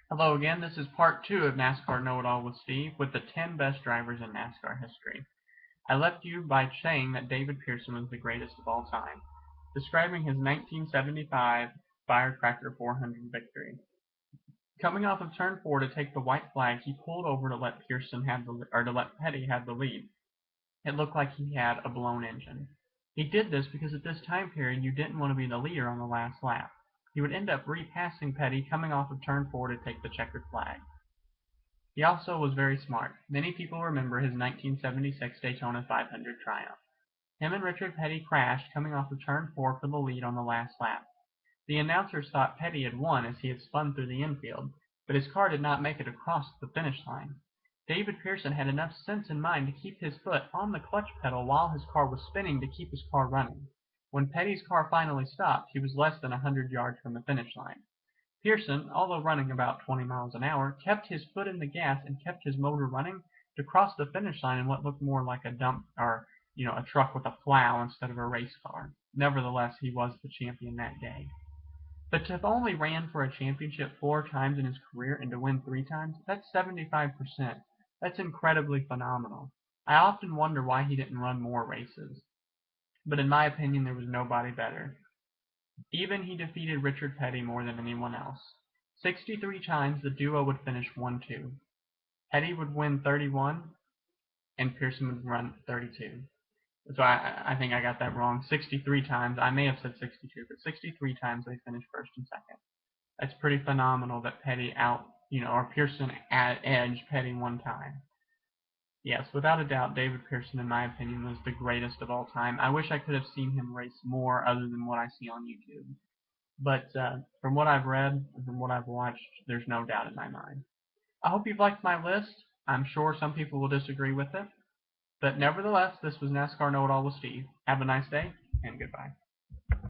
Hello again, this is part 2 of NASCAR Know-It-All with Steve with the 10 best drivers in NASCAR history. I left you by saying that David Pearson was the greatest of all time, describing his 1975 Firecracker 400 victory. Coming off of turn 4 to take the white flag, he pulled over to let Petty have the lead. It looked like he had a blown engine. He did this because at this time period you didn't want to be the leader on the last lap. He would end up repassing Petty coming off of turn 4 to take the checkered flag. He also was very smart. Many people remember his 1976 Daytona 500 triumph. Him and Richard Petty crashed coming off of turn 4 for the lead on the last lap. The announcers thought Petty had won as he had spun through the infield, but his car did not make it across the finish line. David Pearson had enough sense in mind to keep his foot on the clutch pedal while his car was spinning to keep his car running. When Petty's car finally stopped, he was less than 100 yards from the finish line. Pearson, although running about 20 miles an hour, kept his foot in the gas and kept his motor running to cross the finish line in what looked more like a a truck with a plow instead of a race car. Nevertheless, he was the champion that day. But to have only ran for a championship 4 times in his career and to win 3 times, that's 75%. That's incredibly phenomenal. I often wonder why he didn't run more races. But in my opinion, there was nobody better. Even he defeated Richard Petty more than anyone else. 63 times the duo would finish 1-2. Petty would win 31, and Pearson would run 32. So I think I got that wrong. 63 times. I may have said 62, but 63 times they finished first and second. That's pretty phenomenal that Pearson edged Petty 1 time. Yes, without a doubt, David Pearson, in my opinion, was the greatest of all time. I wish I could have seen him race more other than what I see on YouTube. But from what I've read and from what I've watched, there's no doubt in my mind. I hope you've liked my list. I'm sure some people will disagree with it. But nevertheless, this was NASCAR Know-It-All with Steve. Have a nice day, and goodbye.